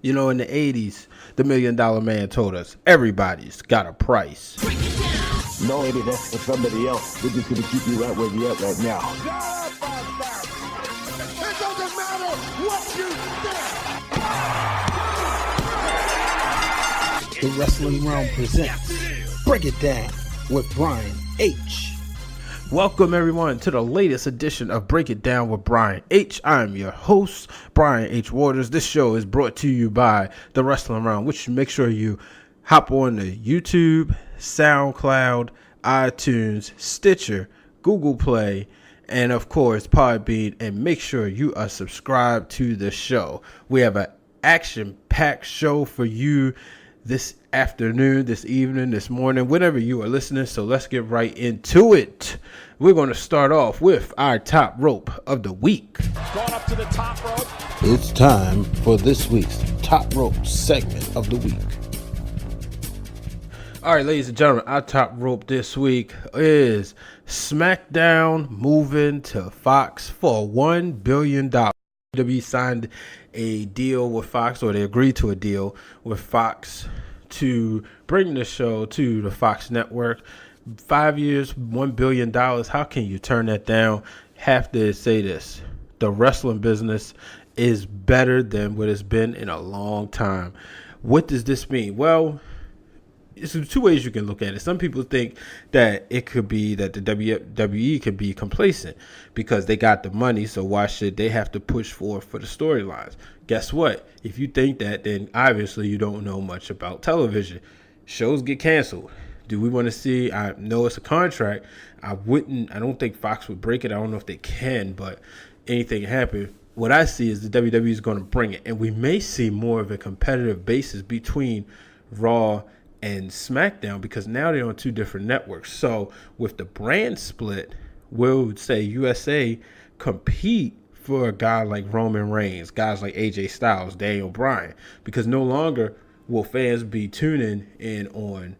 You know, in the 80s, the $1 Million Man told us, everybody's got a price. No, maybe that's for somebody else. We're just going to keep you right where you're at right now. It doesn't matter what you think. The Wrestling Realm presents Break It Down with Bryan H. Welcome everyone to the latest edition of Break It Down with Bryan H. I'm your host, Bryan H. Waters. This show is brought to you by The Wrestling Realm, which make sure you hop on to YouTube, SoundCloud, iTunes, Stitcher, Google Play, and of course Podbean, and make sure you are subscribed to the show. We have an action-packed show for you this afternoon, this evening, this morning, whenever you are listening. So let's get right into it. We're going to start off with our top rope of the week. Going up to the top rope. It's time for this week's Top Rope segment of the week. All right, ladies and gentlemen, our top rope this week is Smackdown moving to Fox for $1 billion. WWE signed a deal with Fox, or they agreed to a deal with Fox to bring the show to the Fox network. 5 years, $1 billion. How can you turn that down? Have to say this. The wrestling business is better than what it's been in a long time. What does this mean? Well, it's two ways you can look at it. Some people think that it could be that the WWE could be complacent because they got the money, so why should they have to push forward for the storylines? Guess what? If you think that, then obviously you don't know much about television. Shows get canceled. Do we want to see? I know it's a contract. I don't think Fox would break it. I don't know if they can, but anything can happen. What I see is the WWE is going to bring it, and we may see more of a competitive basis between Raw and Smackdown, because now they're on two different networks. So with the brand split, we'll say USA compete for a guy like Roman Reigns, guys like AJ Styles, Daniel Bryan, because no longer will fans be tuning in on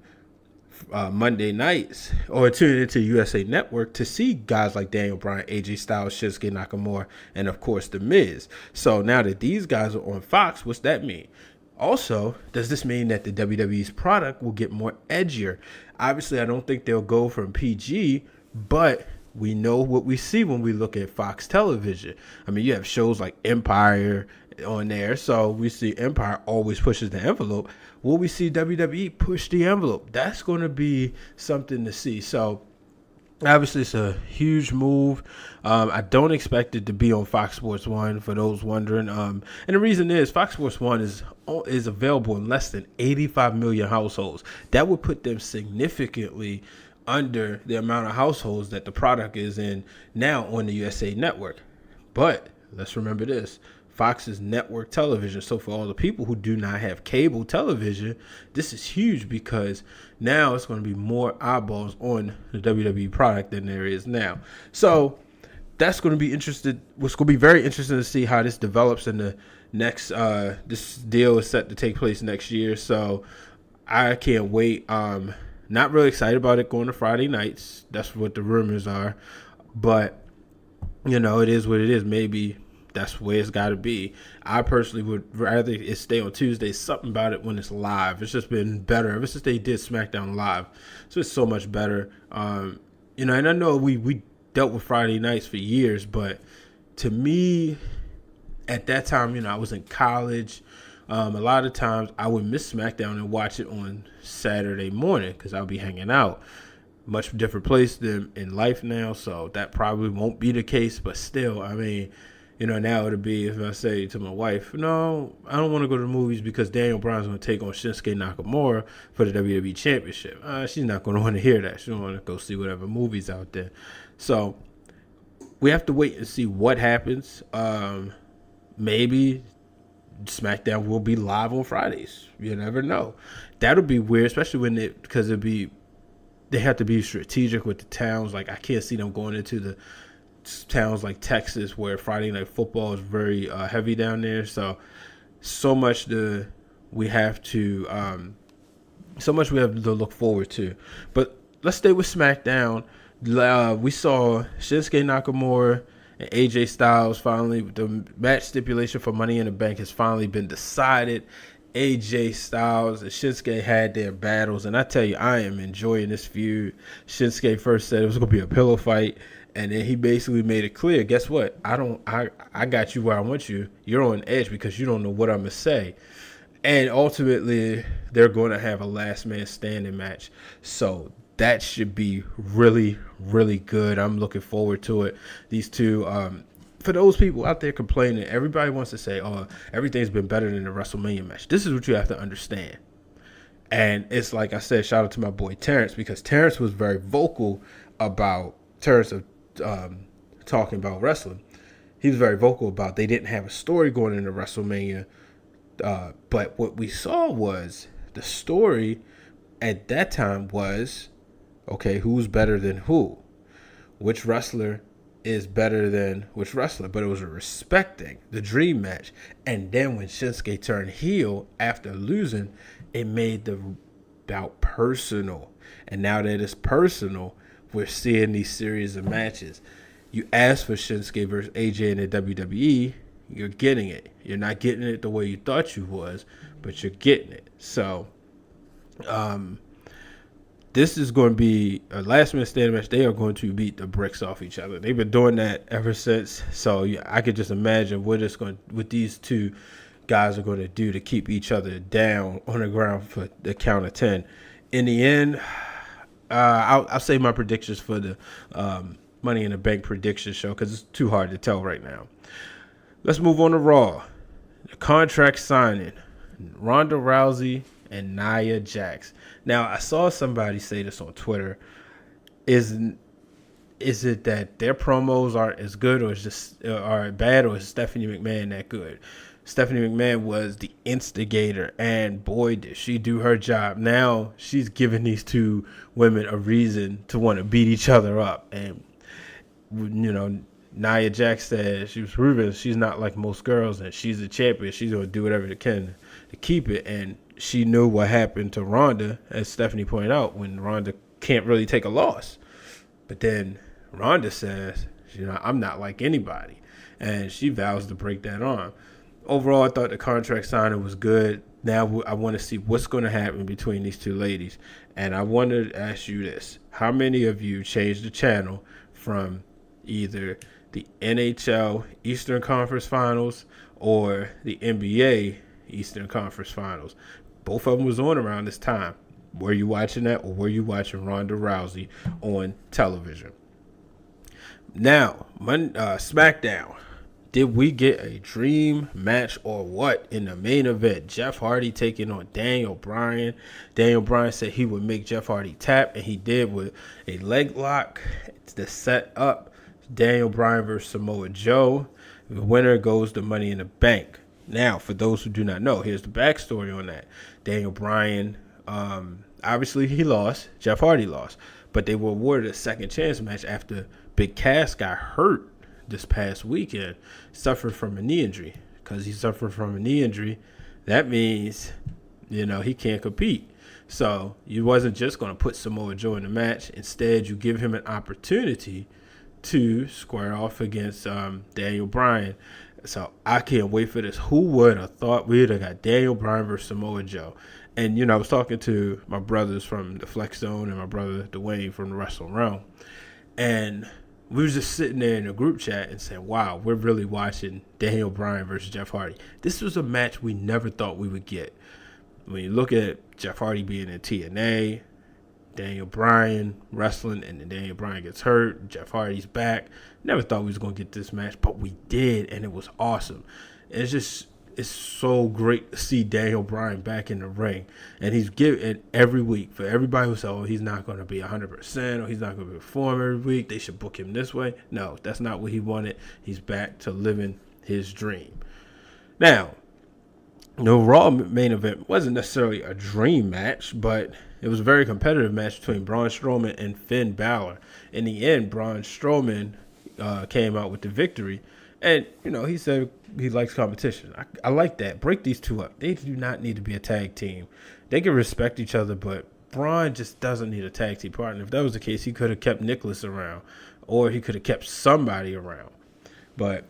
Monday nights or tuning into USA Network to see guys like Daniel Bryan, AJ Styles, Shinsuke Nakamura, and of course The Miz. So now that these guys are on Fox, what's that mean? Also, does this mean that the WWE's product will get more edgier? Obviously, I don't think they'll go from PG, but we know what we see when we look at Fox television. I mean, you have shows like Empire on there, so we see Empire always pushes the envelope. Will we see WWE push the envelope? That's going to be something to see. So obviously, it's a huge move. I don't expect it to be on Fox Sports 1, for those wondering. And the reason is Fox Sports 1 is available in less than 85 million households. That would put them significantly under the amount of households that the product is in now on the USA Network. But let's remember this. Fox is network television. So for all the people who do not have cable television, this is huge, because now it's going to be more eyeballs on the WWE product than there is now. So that's going to be interesting. What's going to be very interesting to see how this develops in the next. This deal is set to take place next year, so I can't wait. Not really excited about it going to Friday nights. That's what the rumors are, but you know, it is what it is. Maybe that's where it's got to be. I personally would rather it stay on Tuesday. Something about it when it's live. It's just been better ever since they did SmackDown live. So it's so much better. You know, and I know we dealt with Friday nights for years, but to me, at that time, you know, I was in college. A lot of times I would miss SmackDown and watch it on Saturday morning because I'll be hanging out. Much different place than in life now, so that probably won't be the case. But still, I mean, you know, now it'll be if I say to my wife, no, I don't want to go to the movies because Daniel Bryan's going to take on Shinsuke Nakamura for the WWE Championship. She's not going to want to hear that. She's going to want to go see whatever movies out there. So we have to wait and see what happens. Maybe SmackDown will be live on Fridays. You never know. That'll be weird, especially when because they have to be strategic with the towns. Like, I can't see them going into the towns like Texas where Friday Night Football is very heavy down there. So much we have to look forward to. But let's stay with SmackDown. We saw Shinsuke Nakamura And AJ Styles finally, the match stipulation for Money in the Bank has finally been decided. AJ Styles and Shinsuke had their battles, and I tell you, I am enjoying this feud. Shinsuke first said it was going to be a pillow fight, and then he basically made it clear, guess what? I got you where I want you. You're on edge because you don't know what I'm going to say. And ultimately, they're going to have a last man standing match. So that should be really, really good. I'm looking forward to it. These two, for those people out there complaining, everybody wants to say, oh, everything's been better than the WrestleMania match. This is what you have to understand. And it's like I said, shout out to my boy Terrence, because Terrence was very vocal about talking about wrestling. He was very vocal about they didn't have a story going into WrestleMania. But what we saw was the story at that time was, okay, who's better than who? Which wrestler is better than which wrestler? But it was respecting the dream match. And then when Shinsuke turned heel after losing, it made the bout personal. And now that it's personal, we're seeing these series of matches. You asked for Shinsuke versus AJ in the WWE, you're getting it. You're not getting it the way you thought you was, but you're getting it. So, this is going to be a last minute standing match. They are going to beat the bricks off each other. They've been doing that ever since. So yeah, I could just imagine what these two guys are going to do to keep each other down on the ground for the count of 10. In the end, I'll say my predictions for the Money in the Bank prediction show because it's too hard to tell right now. Let's move on to Raw. The contract signing. Ronda Rousey and Nia Jax. Now, I saw somebody say this on Twitter. Is it that their promos aren't as good or are bad, or is Stephanie McMahon that good? Stephanie McMahon was the instigator, and boy, did she do her job. Now she's giving these two women a reason to want to beat each other up. And, you know, Nia Jax said she was proving she's not like most girls, and she's a champion. She's going to do whatever she can to keep it. And she knew what happened to Ronda, as Stephanie pointed out, when Ronda can't really take a loss. But then Ronda says, you know, I'm not like anybody. And she vows to break that arm. Overall, I thought the contract signing was good. Now I want to see what's going to happen between these two ladies. And I wanted to ask you this. How many of you changed the channel from either the NHL Eastern Conference Finals or the NBA Eastern Conference Finals? Both of them was on around this time. Were you watching that, or were you watching Ronda Rousey on television? Now, Smackdown. Did we get a dream match or what in the main event? Jeff Hardy taking on Daniel Bryan. Daniel Bryan said he would make Jeff Hardy tap, and he did with a leg lock to set up Daniel Bryan versus Samoa Joe. The winner goes to Money in the Bank. Now, for those who do not know, here's the backstory on that. Daniel Bryan, obviously he lost. Jeff Hardy lost. But they were awarded a second chance match after Big Cass got hurt this past weekend, suffered from a knee injury. Because he suffered from a knee injury, that means, you know, he can't compete. So you wasn't just going to put Samoa Joe in the match. Instead, you give him an opportunity to square off against Daniel Bryan. So I can't wait for this. Who would have thought we would have got Daniel Bryan versus Samoa Joe? And, you know, I was talking to my brothers from the Flex Zone and my brother Dwayne from the Wrealm. And we was just sitting there in a group chat and saying, wow, we're really watching Daniel Bryan versus Jeff Hardy. This was a match we never thought we would get. When you look at Jeff Hardy being in TNA, Daniel Bryan wrestling, and then Daniel Bryan gets hurt, Jeff Hardy's back. Never thought we was going to get this match, but we did, and it was awesome. And it's so great to see Daniel Bryan back in the ring. And he's giving every week. For everybody who said, oh, he's not going to be 100%, or he's not going to perform every week, they should book him this way. No, that's not what he wanted. He's back to living his dream. Now, the Raw main event wasn't necessarily a dream match, but it was a very competitive match between Braun Strowman and Finn Balor. In the end, Braun Strowman came out with the victory. And, you know, he said he likes competition. I like that. Break these two up. They do not need to be a tag team. They can respect each other, but Braun just doesn't need a tag team partner. If that was the case, he could have kept Nicholas around, or he could have kept somebody around. But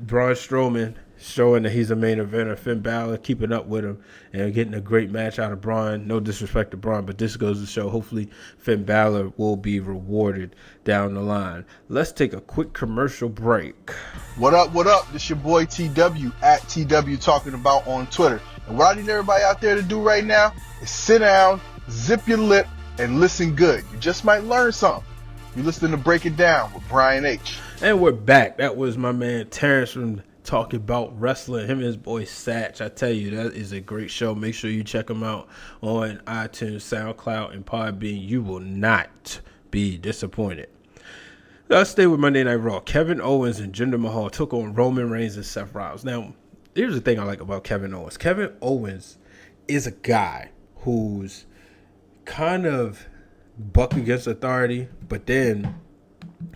Braun Strowman showing that he's a main eventer. Finn Balor keeping up with him and getting a great match out of Braun. No disrespect to Braun, but this goes to show hopefully Finn Balor will be rewarded down the line. Let's take a quick commercial break. What up, what up? This your boy TW at TW Talking About on Twitter. And what I need everybody out there to do right now is sit down, zip your lip, and listen good. You just might learn something. You listening to Break It Down with Brian H. And we're back. That was my man Terrence from Talking About Wrestling. Him and his boy Satch. I tell you, that is a great show. Make sure you check him out on iTunes, SoundCloud, and Podbean. You will not be disappointed. Let's stay with Monday Night Raw. Kevin Owens and Jinder Mahal took on Roman Reigns and Seth Rollins. Now, here's the thing I like about Kevin Owens. Kevin Owens is a guy who's kind of buck against authority, but then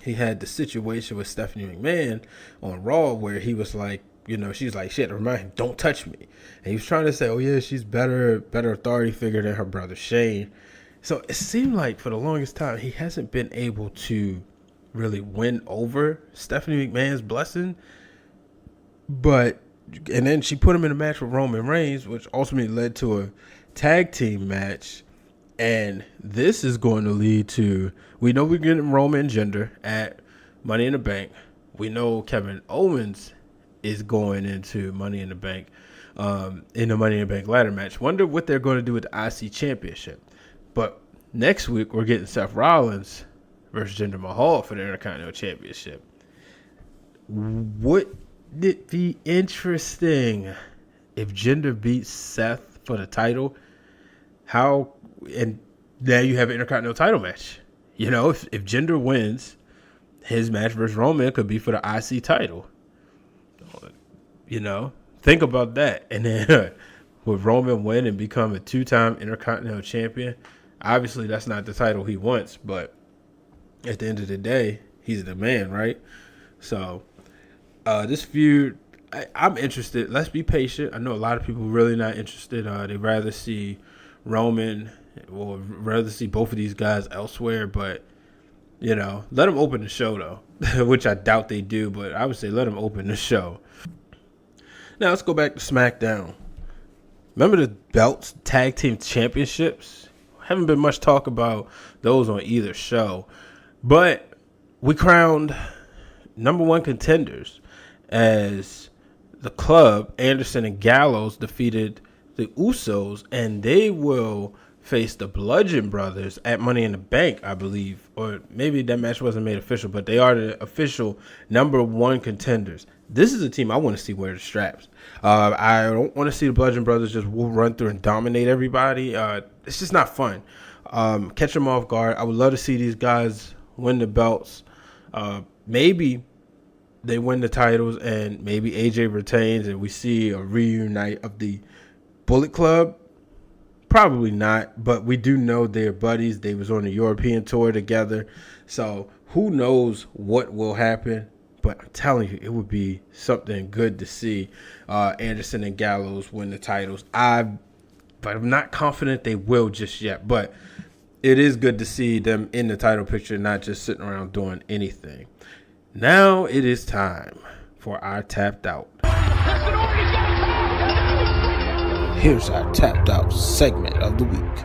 he had the situation with Stephanie McMahon on Raw where he was like, you know, she's like, shit, remind him, don't touch me. And he was trying to say, oh yeah, she's better authority figure than her brother Shane. So it seemed like for the longest time he hasn't been able to really win over Stephanie McMahon's blessing. And then she put him in a match with Roman Reigns, which ultimately led to a tag team match. And this is going to lead to, we know we're getting Roman and Jinder at Money in the Bank. We know Kevin Owens is going into Money in the Bank, in the Money in the Bank ladder match. Wonder what they're going to do with the IC Championship. But next week, we're getting Seth Rollins versus Jinder Mahal for the Intercontinental Championship. Would it be interesting if Jinder beats Seth for the title? And now you have an Intercontinental title match. You know, if Jinder wins, his match versus Roman could be for the IC title. You know, think about that. And then would Roman win and become a 2-time Intercontinental champion? Obviously, that's not the title he wants, but at the end of the day, he's the man, right? So, this feud, I'm interested. Let's be patient. I know a lot of people really not interested. They'd rather see Roman or rather see both of these guys elsewhere, but you know, let them open the show though, which I doubt they do, but I would say let them open the show. Now let's go back to SmackDown. Remember the belts, tag team championships? Haven't been much talk about those on either show, but we crowned number one contenders as the Club. Anderson and Gallows defeated the Usos, and they will face the Bludgeon Brothers at Money in the Bank, I believe. Or maybe that match wasn't made official, but they are the official number one contenders. This is a team I want to see wear the straps. I don't want to see the Bludgeon Brothers just run through and dominate everybody. It's just not fun. Catch them off guard. I would love to see these guys win the belts. Maybe they win the titles and maybe AJ retains and we see a reunite of the Bullet Club. Probably not, but we do know they're buddies. They was on the European tour together. So who knows what will happen. But I'm telling you, it would be something good to see Anderson and Gallows win the titles. But I'm not confident they will just yet. But it is good to see them in the title picture, not just sitting around doing anything. Now it is time for our Tapped Out. Here's our Tapped Out segment of the week.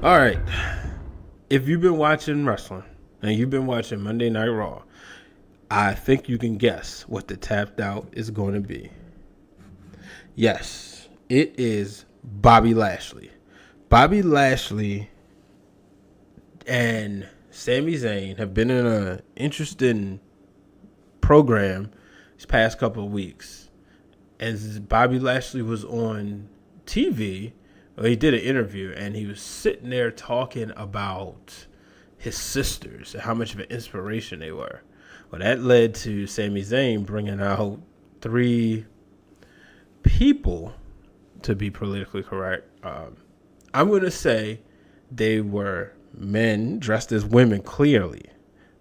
All right. If you've been watching wrestling and you've been watching Monday Night Raw, I think you can guess what the Tapped Out is going to be. Yes, it is Bobby Lashley. Bobby Lashley and Sami Zayn have been in an interesting program these past couple of weeks. As Bobby Lashley was on TV, he did an interview, and he was sitting there talking about his sisters and how much of an inspiration they were. Well, that led to Sami Zayn bringing out 3 people, to be politically correct. I'm going to say they were men dressed as women, clearly.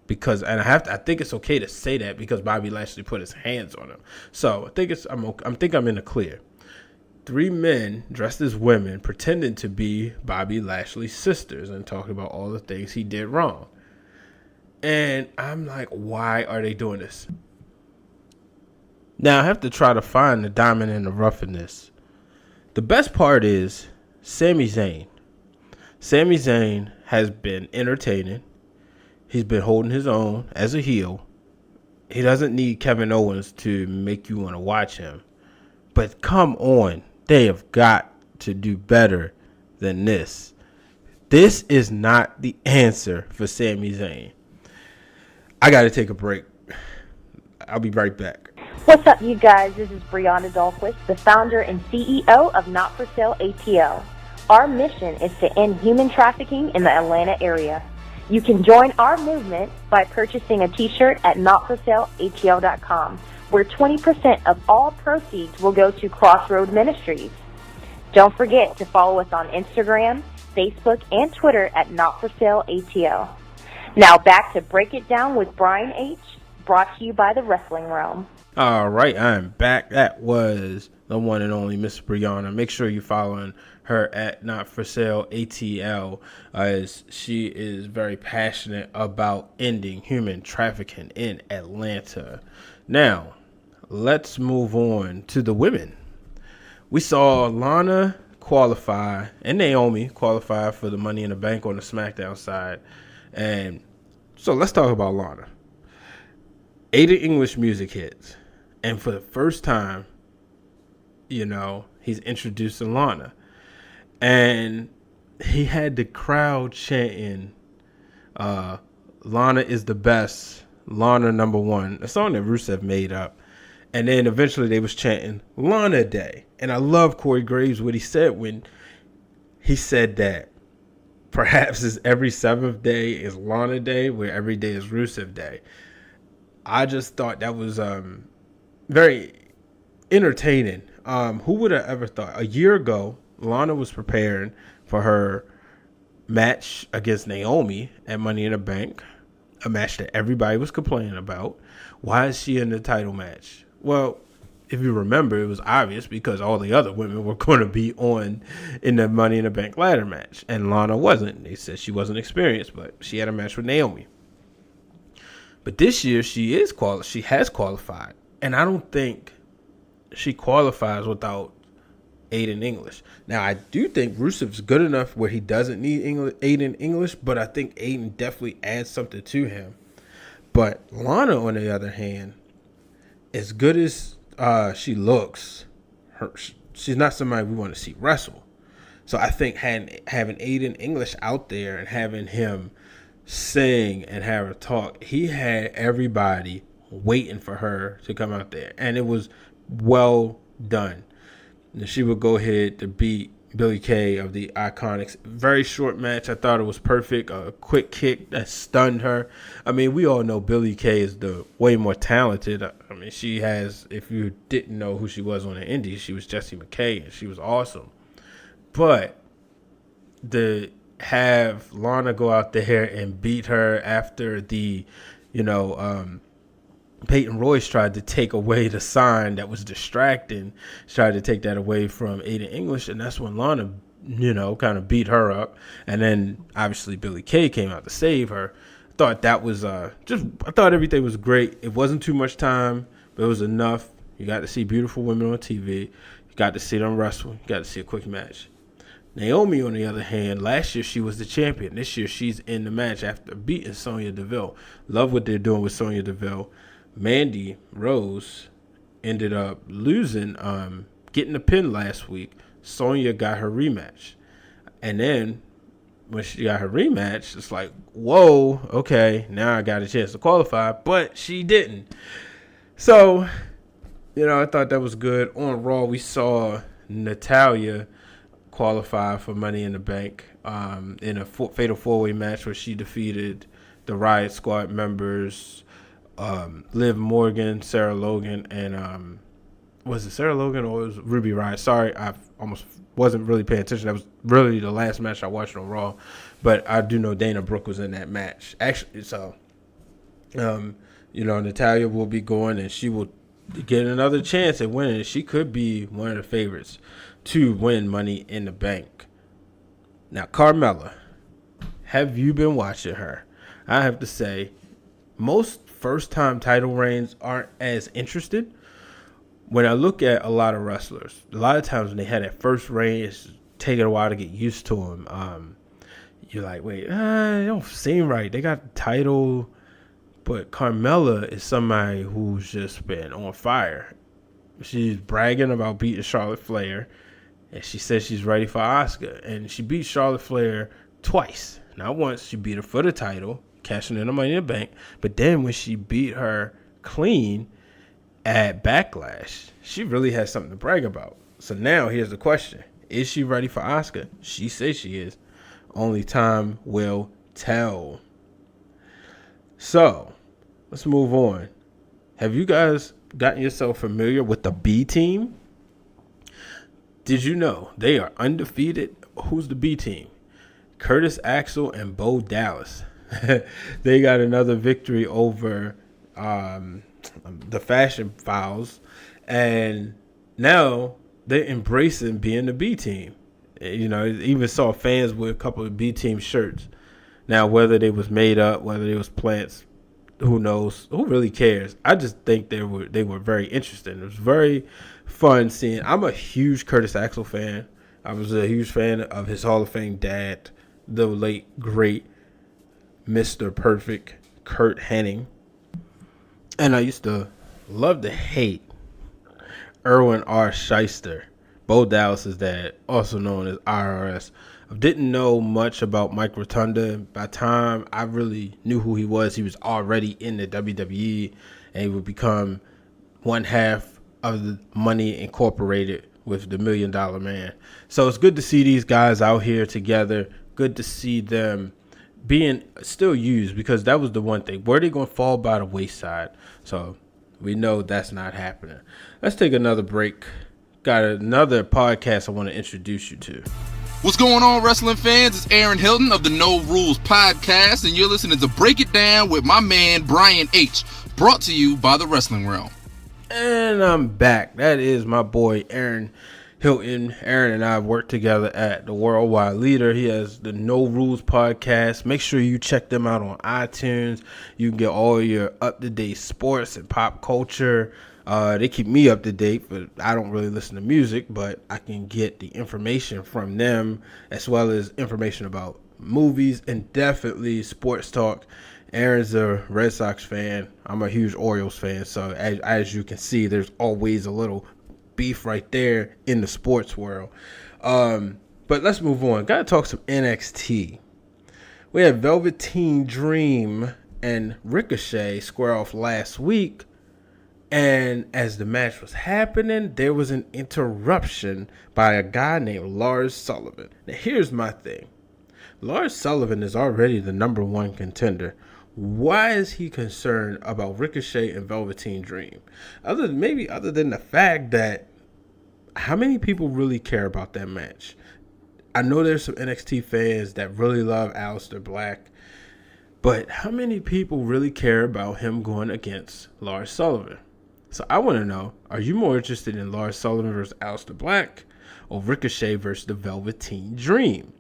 Because, and I think it's okay to say that because Bobby Lashley put his hands on him. So I think I'm in the clear. 3 men dressed as women pretending to be Bobby Lashley's sisters and talking about all the things he did wrong. And I'm like, why are they doing this? Now I have to try to find the diamond in the rough in this. The best part is Sami Zayn. Sami Zayn has been entertaining. He's been holding his own as a heel. He doesn't need Kevin Owens to make you want to watch him. But come on, they have got to do better than this. This is not the answer for Sami Zayn. I got to take a break. I'll be right back. What's up, you guys? This is Brianna Dahlquist, the founder and CEO of Not For Sale ATL. Our mission is to end human trafficking in the Atlanta area. You can join our movement by purchasing a t-shirt at notforsaleatl.com, where 20% of all proceeds will go to Crossroad Ministries. Don't forget to follow us on Instagram, Facebook, and Twitter at NotForSaleATL. Now back to Break It Down with Brian H., brought to you by the Wrestling Realm. All right, I'm back. That was the one and only Miss Brianna. Make sure you're following her at Not For Sale ATL, as she is very passionate about ending human trafficking in Atlanta. Now, let's move on to the women. We saw Lana qualify and Naomi qualify for the Money in the Bank on the Smackdown side. And so let's talk about Lana. Aiden English music hits. And for the first time, he's introducing Lana. And he had the crowd chanting, Lana is the best, Lana number one, a song that Rusev made up. And then eventually they was chanting Lana Day. And I love Corey Graves, what he said when he said that perhaps every seventh day is Lana Day, where every day is Rusev Day. I just thought that was very entertaining. Who would have ever thought? A year ago, Lana was preparing for her match against Naomi at Money in the Bank, a match that everybody was complaining about. Why is she in the title match? Well, if you remember, it was obvious because all the other women were going to be in the Money in the Bank ladder match, and Lana wasn't. They said she wasn't experienced, but she had a match with Naomi. But this year, she has qualified, and I don't think she qualifies without Aiden English. Now, I do think Rusev's good enough where he doesn't need Aiden English, but I think Aiden definitely adds something to him. But Lana, on the other hand, as good as she looks, she's not somebody we want to see wrestle. So I think having Aiden English out there and having him sing and have her talk, he had everybody waiting for her to come out there, and it was well done. And she would go ahead to beat Billie Kay of the Iconics. Very short match. I thought it was perfect. A quick kick that stunned her. I mean, we all know Billie Kay is the way more talented. I mean, she has, if you didn't know who she was on the indies, she was Jessie McKay, and she was awesome. But have Lana go out there and beat her after the, Peyton Royce tried to take away the sign that was distracting. She tried to take that away from Aiden English, and that's when Lana, kind of beat her up. And then obviously Billie Kay came out to save her. I thought that was I thought everything was great. It wasn't too much time, but it was enough. You got to see beautiful women on TV. You got to see them wrestle. You got to see a quick match. Naomi, on the other hand, last year she was the champion. This year she's in the match after beating Sonya Deville. Love what they're doing with Sonya Deville. Mandy Rose ended up losing, getting the pin last week. Sonya got her rematch. And then when she got her rematch, it's like, whoa, okay, now I got a chance to qualify. But she didn't. So, I thought that was good. On Raw, we saw Natalya qualify for Money in the Bank in a fatal four-way match where she defeated the Riot Squad members, Liv Morgan, Sarah Logan, and was it Sarah Logan or was it Ruby Riott? Sorry, I almost wasn't really paying attention. That was really the last match I watched on Raw, but I do know Dana Brooke was in that match. Actually, so Natalya will be going, and she will get another chance at winning. She could be one of the favorites to win Money in the Bank. Now, Carmella, have you been watching her? I have to say, most first-time title reigns aren't as interested. When I look at a lot of wrestlers, a lot of times when they had that first reign, it's taking a while to get used to them. You're like, wait, it don't seem right. They got the title, but Carmella is somebody who's just been on fire. She's bragging about beating Charlotte Flair, and she says she's ready for Asuka. And she beat Charlotte Flair twice. Not once, she beat her for the title, cashing in the Money in the Bank. But then when she beat her clean at Backlash, she really has something to brag about. So now here's the question. Is she ready for Asuka? She says she is. Only time will tell. So, let's move on. Have you guys gotten yourself familiar with the B team? Did you know they are undefeated? Who's the B team? Curtis Axel and Bo Dallas. They got another victory over the Fashion Files, and now they're embracing being the B team. You know, even saw fans with a couple of B team shirts. Now, whether they was made up, whether they was plants, who knows? Who really cares? I just think they were very interesting. It was very fun seeing. I'm a huge Curtis Axel fan. I was a huge fan of his Hall of Fame dad, the late great Mr. Perfect Kurt Hennig. And I used to love to hate Erwin R. Shyster, Bo Dallas's dad, also known as IRS. I didn't know much about Mike Rotunda. By the time I really knew who he was already in the WWE, and he would become one half of the Money Incorporated with the $1 Million Man. So it's good to see these guys out here together. Good to see them being still used, because that was the one thing. Were they going to fall by the wayside? So we know that's not happening. Let's take another break. Got another podcast I want to introduce you to. What's going on, wrestling fans? It's Aaron Hilton of the No Rules Podcast, and you're listening to Break It Down with my man, Brian H., brought to you by the Wrestling Wrealm. And I'm back. That is my boy, Aaron Hilton. Aaron and I work together at the Worldwide Leader. He has the No Rules Podcast. Make sure you check them out on iTunes. You can get all your up-to-date sports and pop culture. They keep me up to date, but I don't really listen to music, but I can get the information from them, as well as information about movies and definitely sports talk. Aaron's a Red Sox fan. I'm a huge Orioles fan. So as you can see, there's always a little beef right there in the sports world. But let's move on. Got to talk some NXT. We had Velveteen Dream and Ricochet square off last week. And as the match was happening, there was an interruption by a guy named Lars Sullivan. Now, here's my thing. Lars Sullivan is already the number one contender. Why is he concerned about Ricochet and Velveteen Dream? Other than the fact that how many people really care about that match? I know there's some NXT fans that really love Aleister Black, but how many people really care about him going against Lars Sullivan? So I want to know, are you more interested in Lars Sullivan versus Aleister Black or Ricochet versus the Velveteen Dream?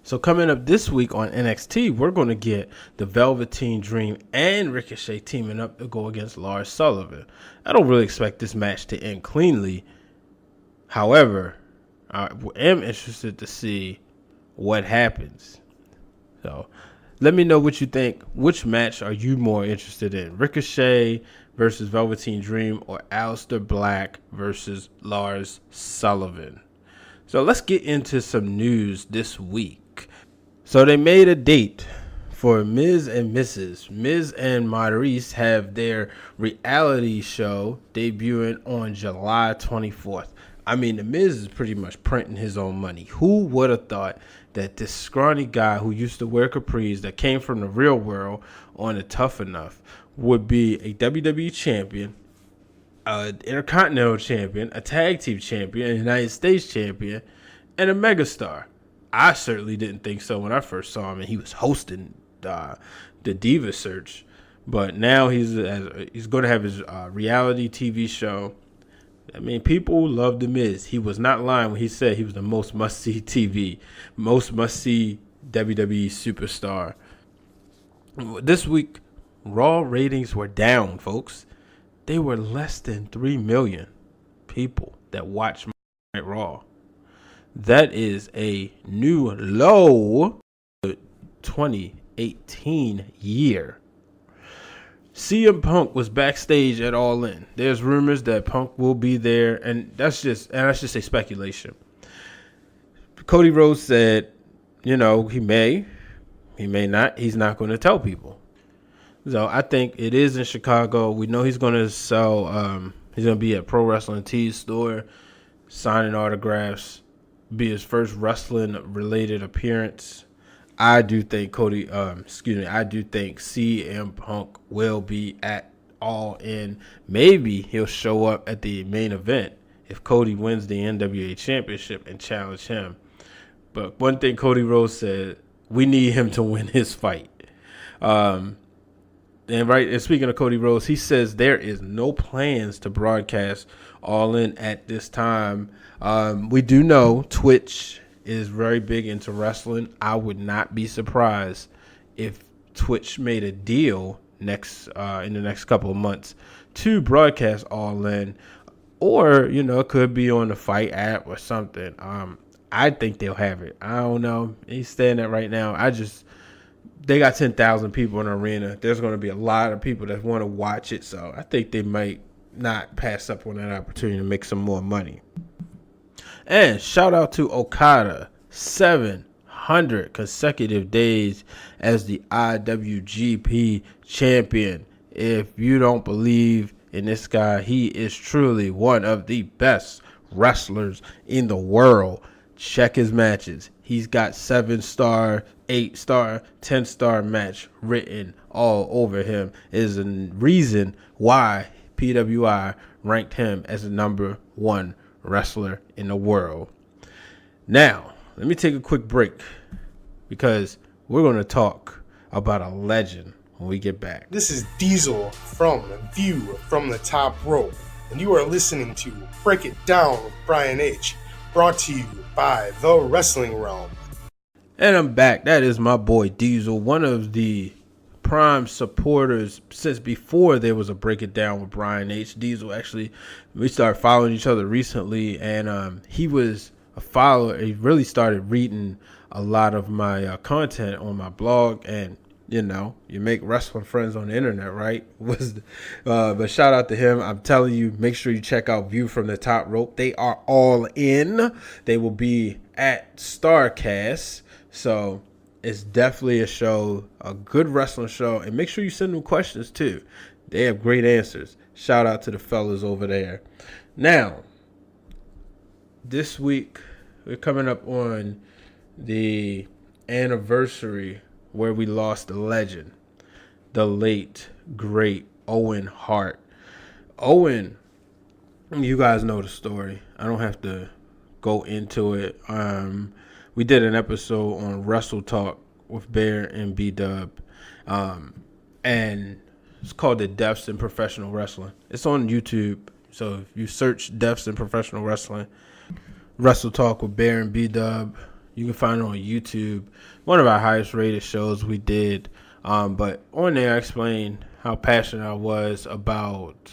So coming up this week on NXT, we're going to get the Velveteen Dream and Ricochet teaming up to go against Lars Sullivan. I don't really expect this match to end cleanly. However, I am interested to see what happens. So let me know what you think. Which match are you more interested in? Ricochet versus Velveteen Dream or Aleister Black versus Lars Sullivan? So let's get into some news this week. So they made a date for Miz and Mrs. Miz and Maurice have their reality show debuting on July 24th. I mean, the Miz is pretty much printing his own money. Who would have thought that this scrawny guy who used to wear capris, that came from the real world on a Tough Enough, would be a WWE champion, an Intercontinental champion, a tag team champion, a United States champion, and a megastar? I certainly didn't think so when I first saw him and he was hosting the Diva Search. But now he's going to have his reality TV show. I mean, people love The Miz. He was not lying when he said he was the most must-see TV, most must-see WWE superstar. This week, Raw ratings were down, folks. They were less than 3 million people that watched Monday Night Raw. That is a new low 2018 year. CM Punk was backstage at All In. There's rumors that Punk will be there, and that's just a speculation. Cody Rhodes said, he may not. He's not going to tell people. So I think it is in Chicago. We know he's going to sell. He's going to be at Pro Wrestling Tees store, signing autographs. Be his first wrestling related appearance. I do think CM Punk will be at All In. Maybe he'll show up at the main event if Cody wins the NWA Championship and challenge him. But one thing Cody Rhodes said, we need him to win his fight. And speaking of Cody Rhodes, he says there is no plans to broadcast All In at this time. We do know Twitch is very big into wrestling. I would not be surprised if Twitch made a deal in the next couple of months to broadcast All In, or it could be on the Fight app or something. I think they'll have it. I don't know. He's saying that right now. They got 10,000 people in the arena. There's going to be a lot of people that want to watch it, so I think they might not pass up on that opportunity to make some more money. And shout out to Okada, 700 consecutive days as the IWGP champion. If you don't believe in this guy, he is truly one of the best wrestlers in the world. Check his matches. He's got 7-star, 8-star, 10-star match written all over him. Is a reason why PWI ranked him as the number 1 wrestler in the world. Now, let me take a quick break because we're going to talk about a legend when we get back. This is Diesel from View from the Top Rope, and you are listening to Break It Down with Brian H., brought to you by The Wrestling Wrealm. And I'm back. That is my boy Diesel, one of the prime supporters since before there was a Break It Down with Brian H. Diesel, actually, we started following each other recently, and he was a follower. He really started reading a lot of my content on my blog, and you make wrestling friends on the internet, right? But shout out to him. I'm telling you, make sure you check out View from the Top Rope. They are all in. They will be at Starcast, so it's definitely a show, a good wrestling show. And make sure you send them questions, too. They have great answers. Shout out to the fellas over there. Now, this week, we're coming up on the anniversary where we lost a legend, the late, great Owen Hart. Owen, you guys know the story. I don't have to go into it. We did an episode on Wrestle Talk with Bear and B-Dub, and it's called The Deaths in Professional Wrestling. It's on YouTube, so if you search Deaths in Professional Wrestling, Wrestle Talk with Bear and B-Dub, you can find it on YouTube. One of our highest rated shows we did, but on there I explained how passionate I was about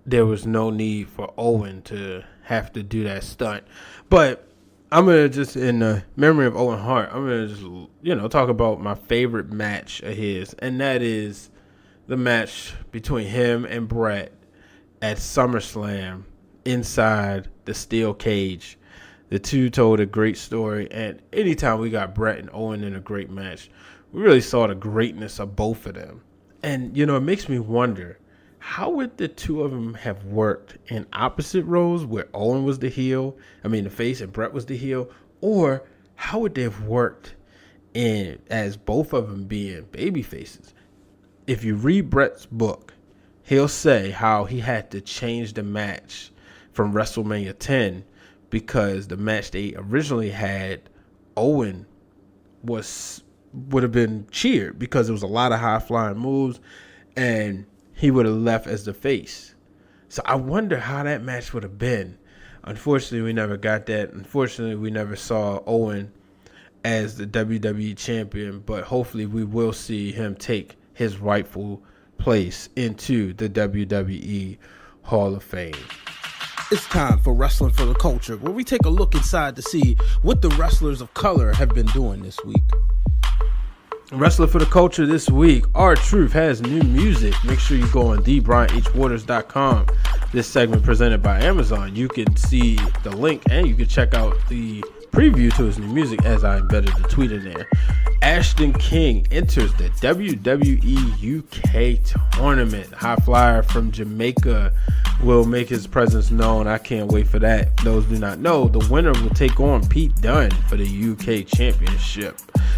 there was no need for Owen to have to do that stunt. But I'm going to just, in the memory of Owen Hart, I'm going to just, talk about my favorite match of his. And that is the match between him and Bret at SummerSlam inside the steel cage. The two told a great story. And anytime we got Bret and Owen in a great match, we really saw the greatness of both of them. And, it makes me wonder, how would the two of them have worked in opposite roles where Owen was the face, and Bret was the heel? Or how would they have worked in as both of them being baby faces? If you read Bret's book, he'll say how he had to change the match from WrestleMania 10 because the match they originally had, Owen would have been cheered because it was a lot of high-flying moves, and he would have left as the face. So I wonder how that match would have been. Unfortunately, we never got that. Unfortunately, we never saw Owen as the WWE champion, but hopefully we will see him take his rightful place into the WWE Hall of Fame. It's time for Wrestling for the Culture, where we take a look inside to see what the wrestlers of color have been doing this week. Wrestling for the Culture this week, R-Truth has new music. Make sure you go on thebrianhwaters.com. This segment presented by Amazon. You can see the link and you can check out the preview to his new music as I embedded the tweet in there. Ashton King enters the WWE UK tournament. High flyer from Jamaica will make his presence known. I can't wait for that. Those do not know, the winner will take on Pete Dunne for the UK Championship.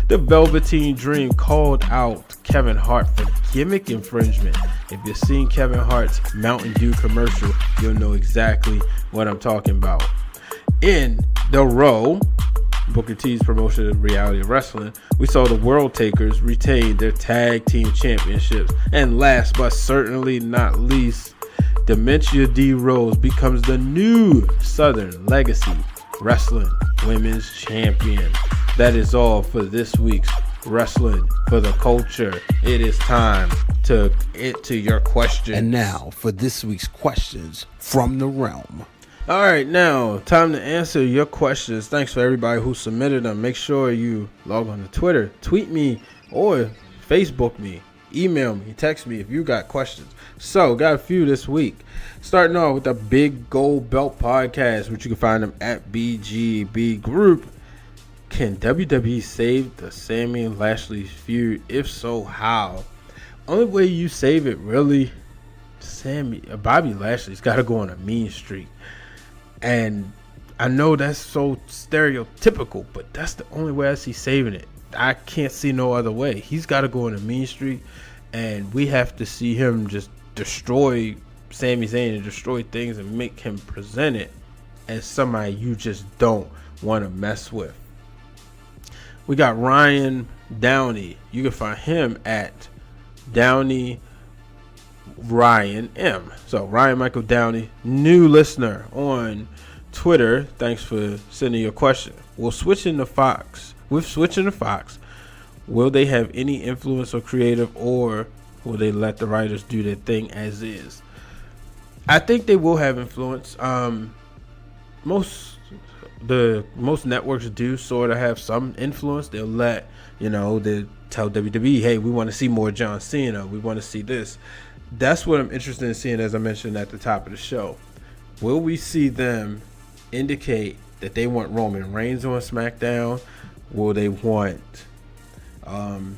The Velveteen Dream called out Kevin Hart for gimmick infringement. If you've seen Kevin Hart's Mountain Dew commercial, you'll know exactly what I'm talking about. In the Row, Booker T's promotion of Reality Wrestling, we saw the World Takers retain their tag team championships. And last but certainly not least, Dementia D. Rose becomes the new Southern Legacy Wrestling Women's Champion. That is all for this week's Wrestling for the Culture. It is time to get to your questions. And now for this week's questions from the Wrealm. All right, now time to answer your questions. Thanks for everybody who submitted them. Make sure you log on to Twitter, tweet me, or Facebook me, email me, text me if you got questions. So, got a few this week. Starting off with the Big Gold Belt Podcast, which you can find them at BGB Group. Can WWE save the Sammy and Lashley feud? If so, how? Only way you save it, really, Bobby Lashley's got to go on a mean streak. And I know that's so stereotypical, but that's the only way I see saving it. I can't see no other way. He's got to go on a mean streak, and we have to see him just destroy Sami Zayn and destroy things and make him present it as somebody you just don't want to mess with. We got Ryan Downey. You can find him at Downey Ryan M. So Ryan Michael Downey, new listener on Twitter. Thanks for sending your question. With switching to Fox, will they have any influence or creative, or will they let the writers do their thing as is? I think they will have influence. Most networks do sort of have some influence. They'll let, they tell WWE, hey, we want to see more John Cena. We want to see this. That's what I'm interested in seeing, as I mentioned at the top of the show. Will we see them indicate that they want Roman Reigns on SmackDown? Will they want,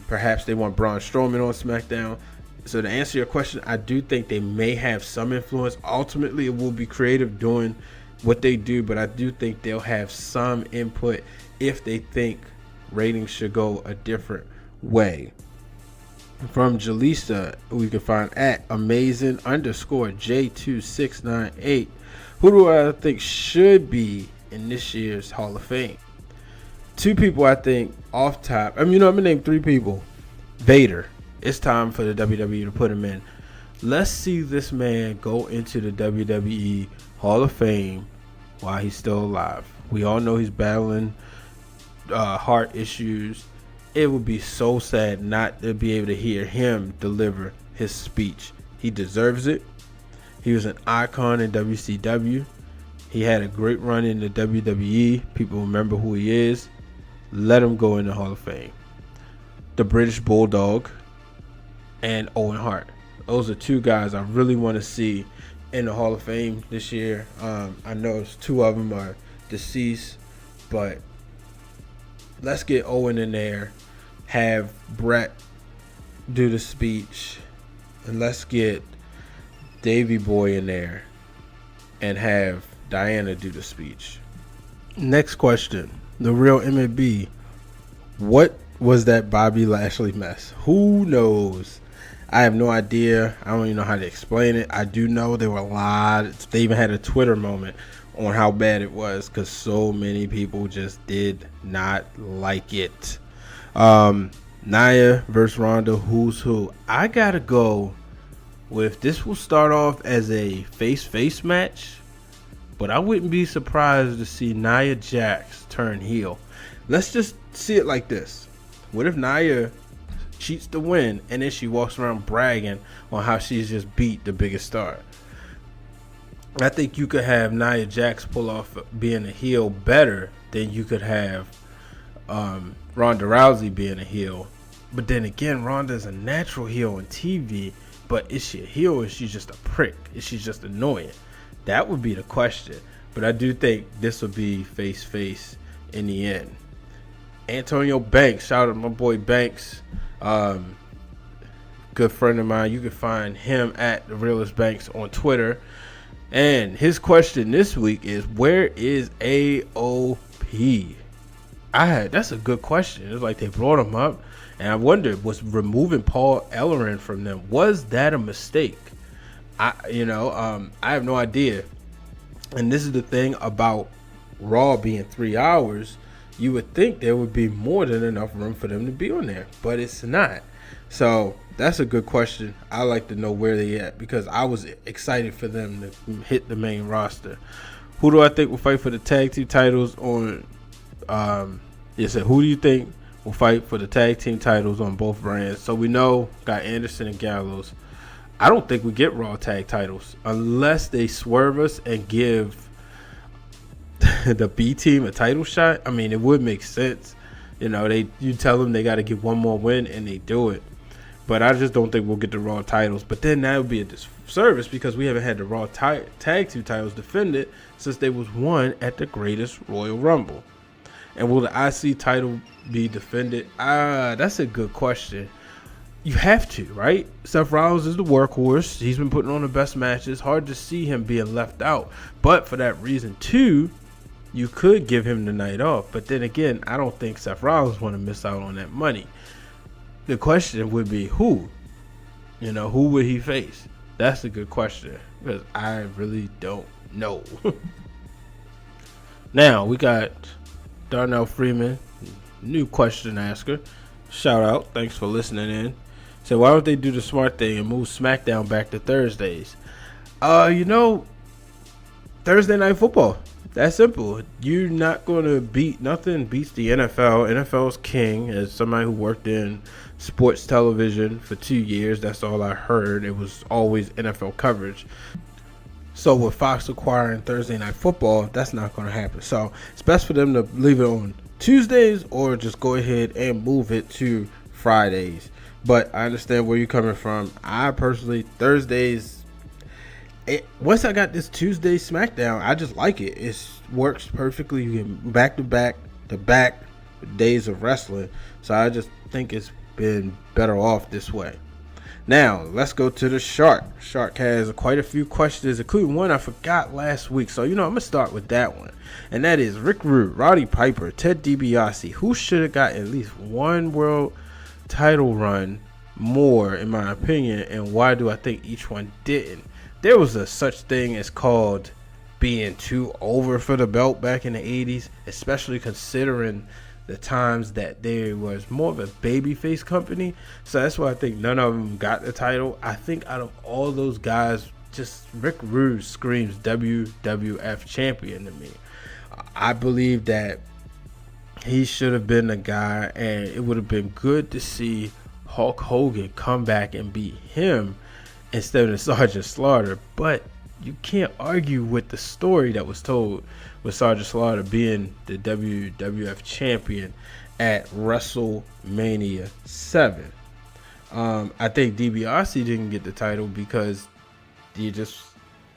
perhaps they want Braun Strowman on SmackDown? So to answer your question, I do think they may have some influence. Ultimately, it will be creative doing what they do, but I do think they'll have some input if they think ratings should go a different way. From Jaleesa, we can find at amazing_J2698. Who do I think should be in this year's Hall of Fame? Two people I think off top. I'm gonna name three people. Vader. It's time for the WWE to put him in. Let's see this man go into the WWE Hall of Fame while he's still alive. We all know he's battling heart issues. It would be so sad not to be able to hear him deliver his speech. He deserves it. He was an icon in WCW. He had a great run in the WWE. People remember who he is. Let him go in the Hall of Fame. The British Bulldog and Owen Hart. Those are two guys I really want to see in the Hall of Fame this year. I know two of them are deceased, but let's get Owen in there, have Brett do the speech, and let's get Davey Boy in there and have Diana do the speech. Next question. The Real MAB. What was that Bobby Lashley mess? Who knows? I have no idea. I don't even know how to explain it. I do know there were a lot. They even had a Twitter moment on how bad it was because so many people just did not like it. Nia versus Ronda, who's who? I gotta go with, this will start off as a face-face match, but I wouldn't be surprised to see Nia Jax turn heel. Let's just see it like this. What if Nia cheats to win and then she walks around bragging on how she's just beat the biggest star? I think you could have Nia Jax pull off being a heel better than you could have Ronda Rousey being a heel. But then again, Ronda's a natural heel on TV, but is she a heel or is she just a prick? Is she just annoying? That would be the question. But I do think this will be face in the end. Antonio Banks, shout out to my boy Banks, good friend of mine. You can find him at the Realest Banks on Twitter. And his question this week is, where is AOP? That's a good question. It's like they brought him up, and I wondered, was removing Paul Ellering from them, was that a mistake? I have no idea. And this is the thing about Raw being 3 hours. You would think there would be more than enough room for them to be on there, but it's not. So that's a good question. I like to know where they at, because I was excited for them to hit the main roster. Who do I think will fight for the tag team titles on? Who do you think will fight for the tag team titles on both brands? So we know got Anderson and Gallows. I don't think we get Raw tag titles unless they swerve us and give the B team a title shot. I mean, it would make sense. You tell them they got to get one more win and they do it. But I just don't think we'll get the Raw titles. But then that would be a disservice because we haven't had the Raw tag team titles defended since they was won at the greatest Royal Rumble. And will the IC title be defended? That's a good question. You have to, right? Seth Rollins is the workhorse. He's been putting on the best matches. Hard to see him being left out. But for that reason, too, you could give him the night off. But then again, I don't think Seth Rollins want to miss out on that money. The question would be who? Who would he face? That's a good question because I really don't know. Now, we got Darnell Freeman, new question asker. Shout out. Thanks for listening in. So why don't they do the smart thing and move SmackDown back to Thursdays? Thursday Night Football. That's simple. You're not going to beat nothing beats the NFL. NFL's king. As somebody who worked in sports television for 2 years, that's all I heard. It was always NFL coverage. So with Fox acquiring Thursday Night Football, that's not going to happen. So it's best for them to leave it on Tuesdays or just go ahead and move it to Fridays. But I understand where you're coming from. I personally, Thursdays, once I got this Tuesday SmackDown, I just like it. It works perfectly. You get back to back days of wrestling. So I just think it's been better off this way. Now, let's go to the Shark. Shark has quite a few questions, including one I forgot last week. So, I'm going to start with that one. And that is Rick Rude, Roddy Piper, Ted DiBiase. Who should have got at least one world title run more, in my opinion, and why do I think each one didn't? There was a such thing as called being too over for the belt back in the 80s, especially considering the times that there was more of a babyface company. So that's why I think none of them got the title. I think out of all those guys, just Rick Rude screams WWF champion to me. I believe that he should have been the guy, and it would have been good to see Hulk Hogan come back and beat him instead of Sergeant Slaughter. But you can't argue with the story that was told with Sergeant Slaughter being the WWF champion at WrestleMania 7. I think DiBiase didn't get the title because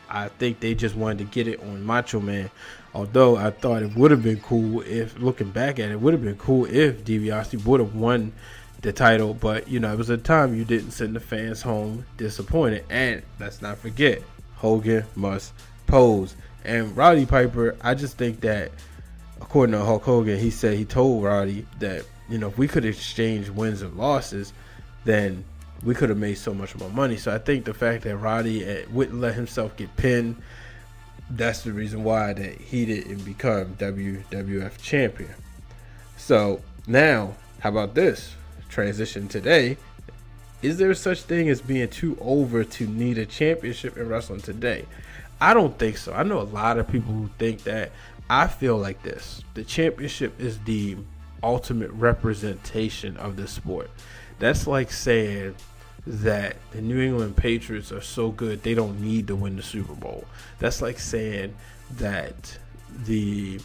I think they just wanted to get it on Macho Man. Although I thought it would have been cool if, looking back at it, would have been cool if DiBiase would have won the title. But, it was a time you didn't send the fans home disappointed. And let's not forget, Hogan must pose. And Roddy Piper, I just think that, according to Hulk Hogan, he told Roddy that, if we could exchange wins and losses, then we could have made so much more money. So I think the fact that Roddy wouldn't let himself get pinned, that's the reason why that he didn't become WWF champion. So now, how about this? Transition today. Is there such thing as being too over to need a championship in wrestling today? I don't think so. I know a lot of people who think that. I feel like this. The championship is the ultimate representation of the sport. That's like saying that the New England Patriots are so good they don't need to win the Super Bowl. That's like saying that the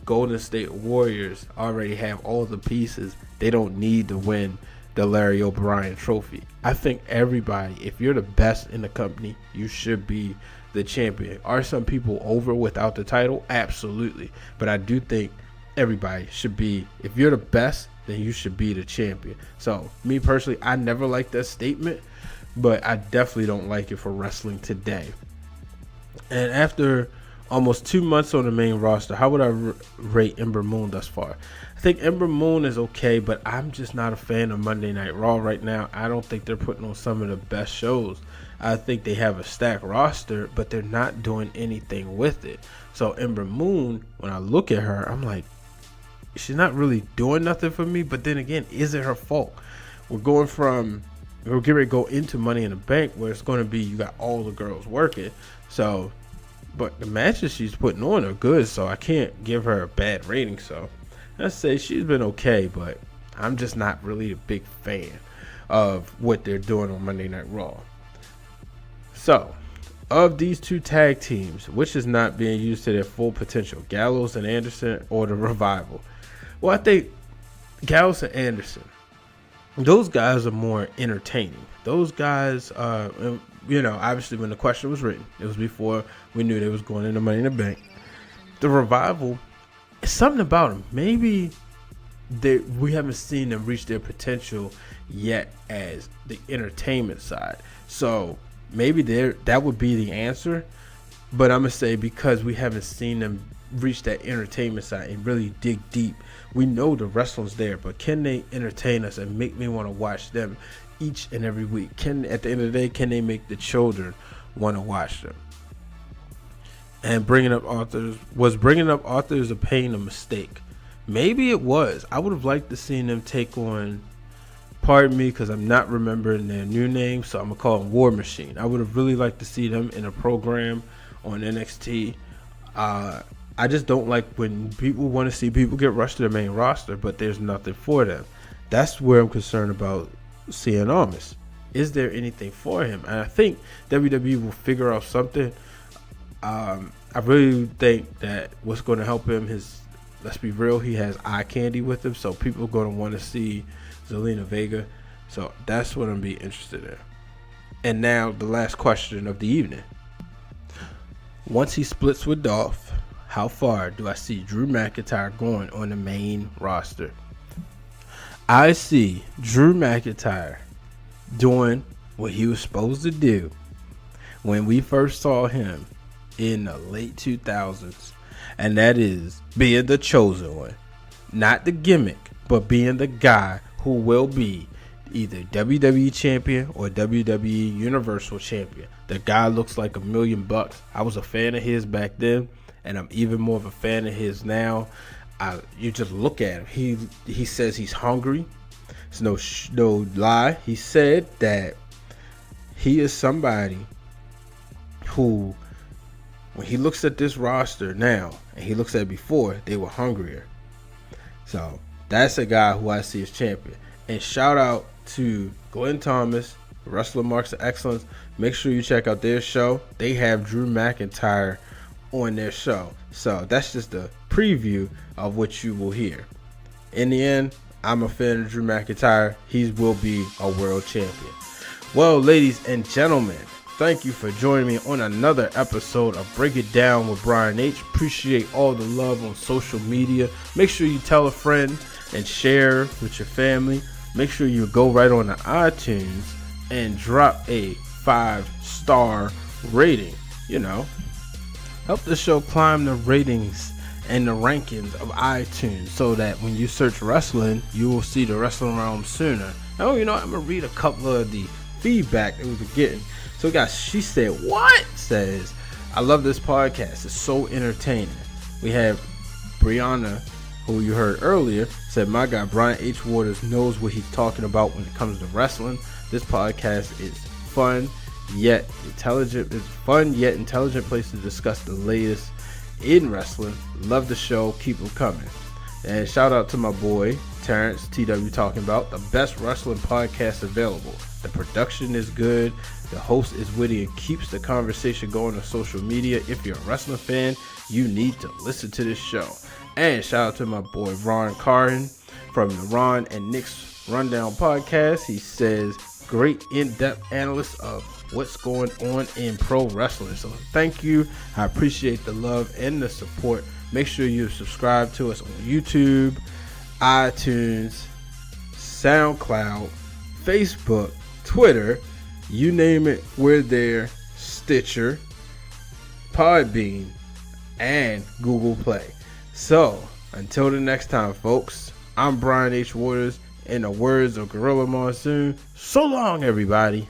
Golden State Warriors already have all the pieces. They don't need to win the Larry O'Brien trophy. I think everybody, if you're the best in the company, you should be the champion. Are some people over without the title? Absolutely. But I do think everybody should be, if you're the best, then you should be the champion. So me personally, I never liked that statement, but I definitely don't like it for wrestling today. And after almost 2 months on the main roster, how would I rate Ember Moon thus far? I think Ember Moon is okay, but I'm just not a fan of Monday Night Raw right now. I don't think they're putting on some of the best shows. I think they have a stacked roster, but they're not doing anything with it. So Ember Moon, when I look at her, I'm like, she's not really doing nothing for me. But then again, is it her fault? We're getting ready to go into Money in the Bank, where it's going to be, you got all the girls working. So, but the matches she's putting on are good, so I can't give her a bad rating. So I'd say she's been okay, but I'm just not really a big fan of what they're doing on Monday Night Raw. So, of these two tag teams, which is not being used to their full potential, Gallows and Anderson or the Revival? Well, I think Gallows and Anderson, those guys are more entertaining. Those guys, obviously when the question was written, it was before we knew they was going into Money in the Bank. The Revival, it's something about them. Maybe we haven't seen them reach their potential yet as the entertainment side. So maybe that would be the answer. But I'm going to say, because we haven't seen them reach that entertainment side and really dig deep, we know the wrestling's there, but can they entertain us and make me want to watch them each and every week? At the end of the day, can they make the children want to watch them? And bringing up authors of pain a mistake? Maybe it was. I would have liked to see them take on, pardon me because I'm not remembering their new name, so I'm going to call them War Machine. I would have really liked to see them in a program on NXT. I just don't like when people want to see people get rushed to the main roster, but there's nothing for them. That's where I'm concerned about Cien Almas. Is there anything for him? And I think WWE will figure out something. I really think that what's going to help him is, let's be real, he has eye candy with him, so people are going to want to see Zelina Vega. So that's what I'm be interested in. And now the last question of the evening. Once he splits with Dolph, how far do I see Drew McIntyre going on the main roster? I see Drew McIntyre doing what he was supposed to do when we first saw him in the late 2000s, and that is being the chosen one. Not the gimmick, but being the guy who will be either WWE champion or WWE Universal champion. The guy looks like $1 million. I was a fan of his back then, and I'm even more of a fan of his now. You just look at him. He says he's hungry. It's no lie. He said that he is somebody who, when he looks at this roster now and he looks at it before, they were hungrier. So that's a guy who I see as champion. And shout out to Glenn Thomas, Wrestler Marks of Excellence. Make sure you check out their show. They have Drew McIntyre on their show. So that's just a preview of what you will hear. In the end, I'm a fan of Drew McIntyre. He will be a world champion. Well, ladies and gentlemen, thank you for joining me on another episode of Break It Down with Brian H. Appreciate all the love on social media. Make sure you tell a friend and share with your family. Make sure you go right on to iTunes and drop a 5-star rating. Help the show climb the ratings and the rankings of iTunes, so that when you search wrestling, you will see the Wrestling Realm sooner. I'm gonna read a couple of the feedback that we've been getting. So guys, she said, what? Says, I love this podcast. It's so entertaining. We have Brianna, who you heard earlier, said, my guy Brian H. Waters knows what he's talking about when it comes to wrestling. This podcast is fun yet intelligent. It's fun yet intelligent place to discuss the latest in wrestling. Love the show. Keep them coming. And shout out to my boy Terrence, TW Talking About, the best wrestling podcast available. The production is good, the host is witty and keeps the conversation going on social media. If you're a wrestling fan, you need to listen to this show. And shout out to my boy Ron Carden from the Ron and Nick's Rundown podcast. He says, great in-depth analyst of what's going on in pro wrestling. So thank you. I appreciate the love and the support. Make sure you subscribe to us on YouTube, iTunes, SoundCloud, Facebook, Twitter, you name it, we're there. Stitcher, Podbean, and Google Play. So, until the next time, folks, I'm Brian H. Waters. In the words of Gorilla Monsoon, so long, everybody.